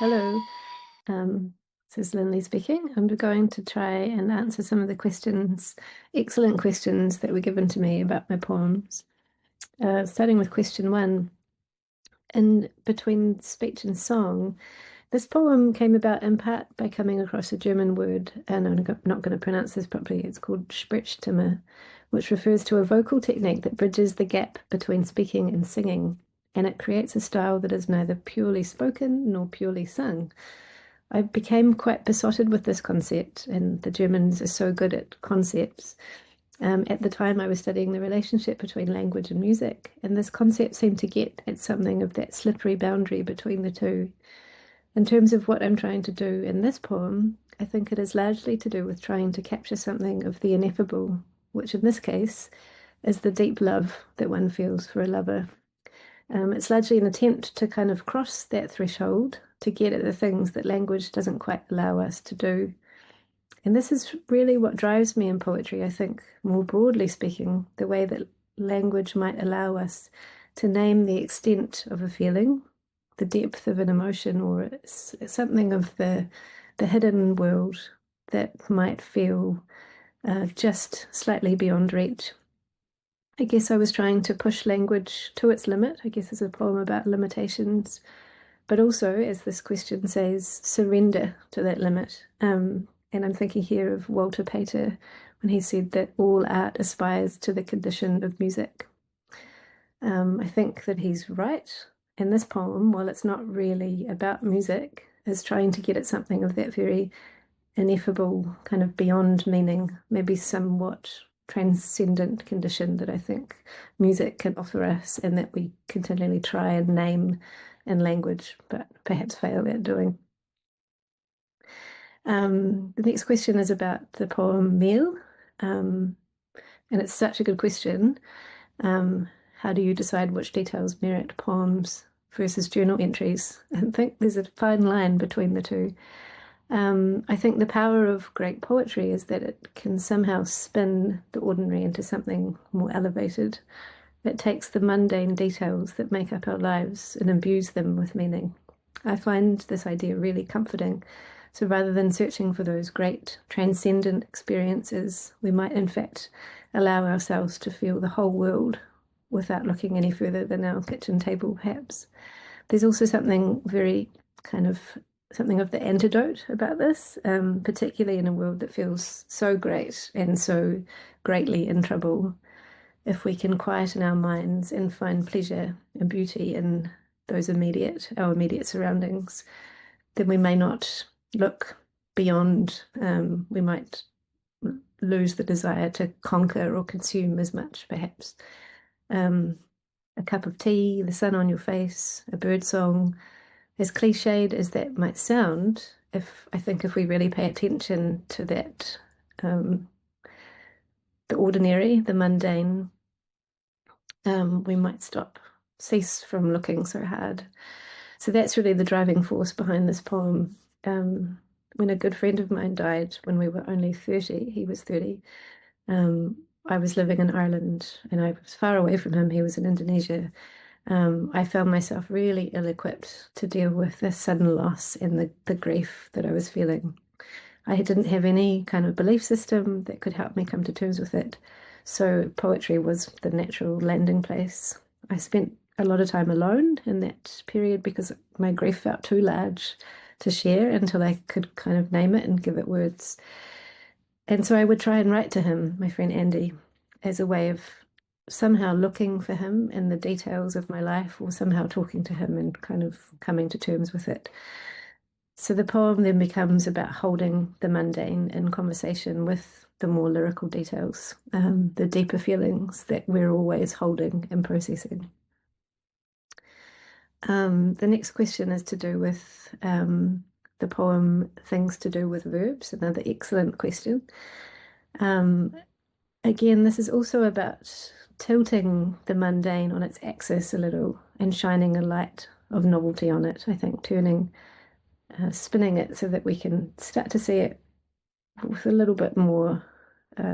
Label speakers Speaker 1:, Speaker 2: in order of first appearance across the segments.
Speaker 1: Hello, um, this is Lynley speaking. I'm going to try and answer some of the questions, excellent questions that were given to me about my poems. Starting with question one, in between speech and song, this poem came about in part by coming across a German word, and I'm not going to pronounce this properly. It's called Sprechstimme, which refers to a vocal technique that bridges the gap between speaking and singing, and it creates a style that is neither purely spoken nor purely sung. I became quite besotted with this concept, and the Germans are so good at concepts. At the time, I was studying the relationship between language and music, and this concept seemed to get at something of that slippery boundary between the two. In terms of what I'm trying to do in this poem, I think it is largely to do with trying to capture something of the ineffable, which in this case is the deep love that one feels for a lover. It's largely an attempt to kind of cross that threshold to get at the things that language doesn't quite allow us to do. And this is really what drives me in poetry, I think, more broadly speaking, the way that language might allow us to name the extent of a feeling, the depth of an emotion, or something of the hidden world that might feel just slightly beyond reach. I guess I was trying to push language to its limit. I guess it's a poem about limitations, but also, as this question says, surrender to that limit. And I'm thinking here of Walter Pater when he said that all art aspires to the condition of music. I think that he's right. And this poem, while it's not really about music, is trying to get at something of that very ineffable, kind of beyond meaning, maybe somewhat transcendent condition that I think music can offer us and that we continually try and name in language, but perhaps fail at doing. The next question is about the poem Meal, and it's such a good question. How do you decide which details merit poems versus journal entries? I think there's a fine line between the two. I think the power of great poetry is that it can somehow spin the ordinary into something more elevated. It takes the mundane details that make up our lives and imbues them with meaning. I find this idea really comforting. So rather than searching for those great transcendent experiences, we might in fact allow ourselves to feel the whole world without looking any further than our kitchen table, perhaps. There's also something very kind of something of the antidote about this, particularly in a world that feels so great and so greatly in trouble. If we can quieten our minds and find pleasure and beauty in our immediate surroundings, then we may not look beyond. We might lose the desire to conquer or consume as much, perhaps. A cup of tea, the sun on your face, a bird song, as cliched as that might sound, I think if we really pay attention to that, the ordinary, the mundane, we might cease from looking so hard. So that's really the driving force behind this poem. When a good friend of mine died when we were only 30, he was 30, I was living in Ireland and I was far away from him. He was in Indonesia. I found myself really ill-equipped to deal with this sudden loss and the grief that I was feeling. I didn't have any kind of belief system that could help me come to terms with it. So poetry was the natural landing place. I spent a lot of time alone in that period because my grief felt too large to share until I could kind of name it and give it words. And so I would try and write to him, my friend Andy, as a way of somehow looking for him in the details of my life or somehow talking to him and kind of coming to terms with it. So the poem then becomes about holding the mundane in conversation with the more lyrical details, the deeper feelings that we're always holding and processing. The next question is to do with the poem Things to Do with Verbs, another excellent question. Again, this is also about tilting the mundane on its axis a little and shining a light of novelty on it, I think, spinning it so that we can start to see it with a little bit more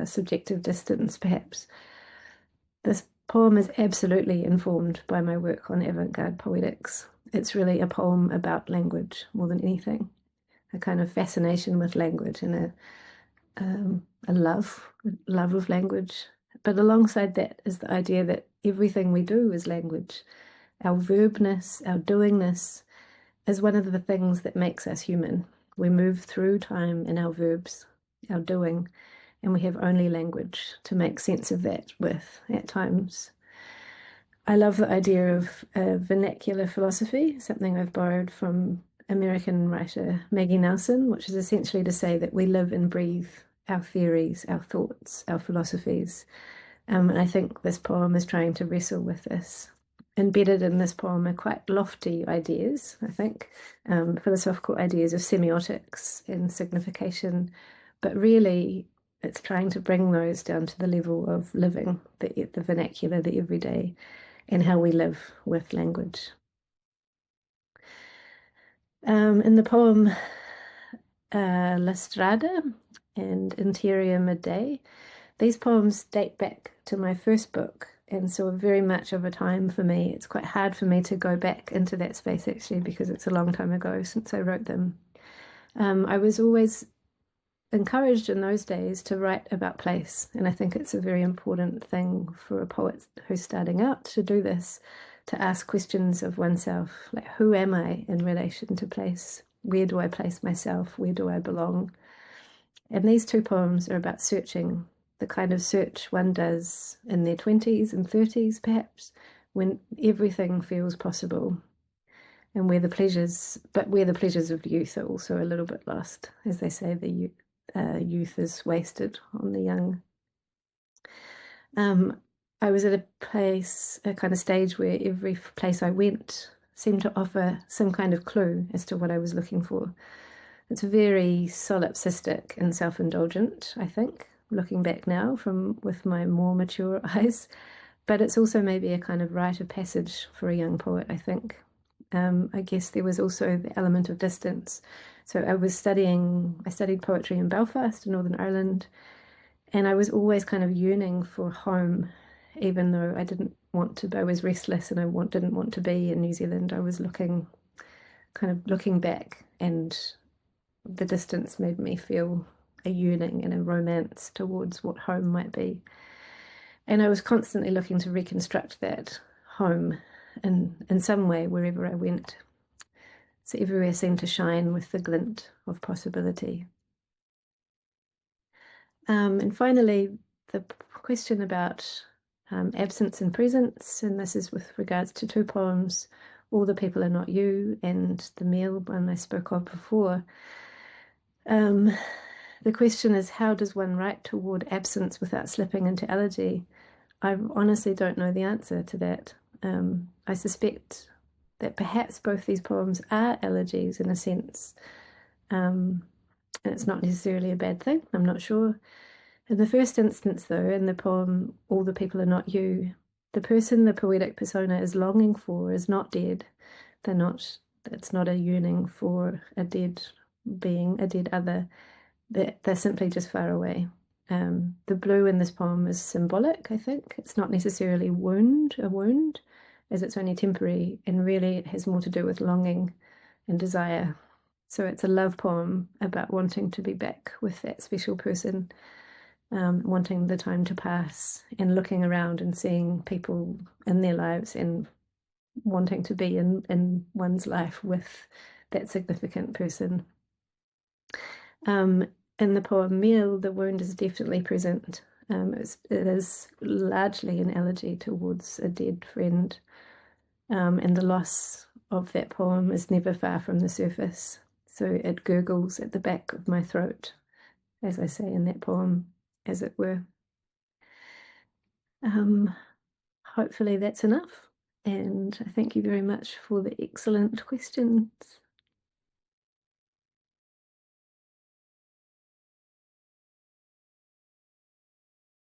Speaker 1: subjective distance, perhaps. This poem is absolutely informed by my work on avant-garde poetics. It's really a poem about language more than anything, a kind of fascination with language and a love of language. But alongside that is the idea that everything we do is language. Our verbness, our doingness is one of the things that makes us human. We move through time in our verbs, our doing, and we have only language to make sense of that with at times. I love the idea of vernacular philosophy, something I've borrowed from American writer Maggie Nelson, which is essentially to say that we live and breathe our theories, our thoughts, our philosophies. And I think this poem is trying to wrestle with this. Embedded in this poem are quite lofty ideas, I think, philosophical ideas of semiotics and signification, but really it's trying to bring those down to the level of living, the vernacular, the everyday, and how we live with language. In the poem La Strada and Interior Midday, these poems date back to my first book, and so very much of a time for me. It's quite hard for me to go back into that space actually, because it's a long time ago since I wrote them. I was always encouraged in those days to write about place, and I think it's a very important thing for a poet who's starting out to do this, to ask questions of oneself, like who am I in relation to place? Where do I place myself? Where do I belong? And these two poems are about searching, the kind of search one does in their 20s and 30s, perhaps, when everything feels possible, and where the pleasures of youth are also a little bit lost. As they say, the youth is wasted on the young. I was at a kind of stage where every place I went seemed to offer some kind of clue as to what I was looking for. It's very solipsistic and self-indulgent, I think, looking back now with my more mature eyes. But it's also maybe a kind of rite of passage for a young poet, I think. I guess there was also the element of distance. So I studied poetry in Belfast in Northern Ireland, and I was always kind of yearning for home, even though I didn't want to, I was restless and didn't want to be in New Zealand. I was kind of looking back, and the distance made me feel a yearning and a romance towards what home might be. And I was constantly looking to reconstruct that home in some way wherever I went. So everywhere seemed to shine with the glint of possibility. And finally, the question about absence and presence, and this is with regards to two poems, All the People Are Not You and the meal one I spoke of before. The question is, how does one write toward absence without slipping into elegy? I honestly don't know the answer to that. I suspect that perhaps both these poems are elegies in a sense, and it's not necessarily a bad thing. I'm not sure. In the first instance, though, in the poem All the People Are Not You, the person the poetic persona is longing for is not dead. It's not a yearning for a dead being, a dead other. They're simply just far away. The blue in this poem is symbolic, I think. It's not necessarily a wound, as it's only temporary, and really it has more to do with longing and desire. So it's a love poem about wanting to be back with that special person, wanting the time to pass and looking around and seeing people in their lives and wanting to be in one's life with that significant person. In the poem Meal, the wound is definitely present. It is largely an elegy towards a dead friend, and the loss of that poem is never far from the surface. So it gurgles at the back of my throat, as I say in that poem, as it were. Hopefully that's enough, and I thank you very much for the excellent questions.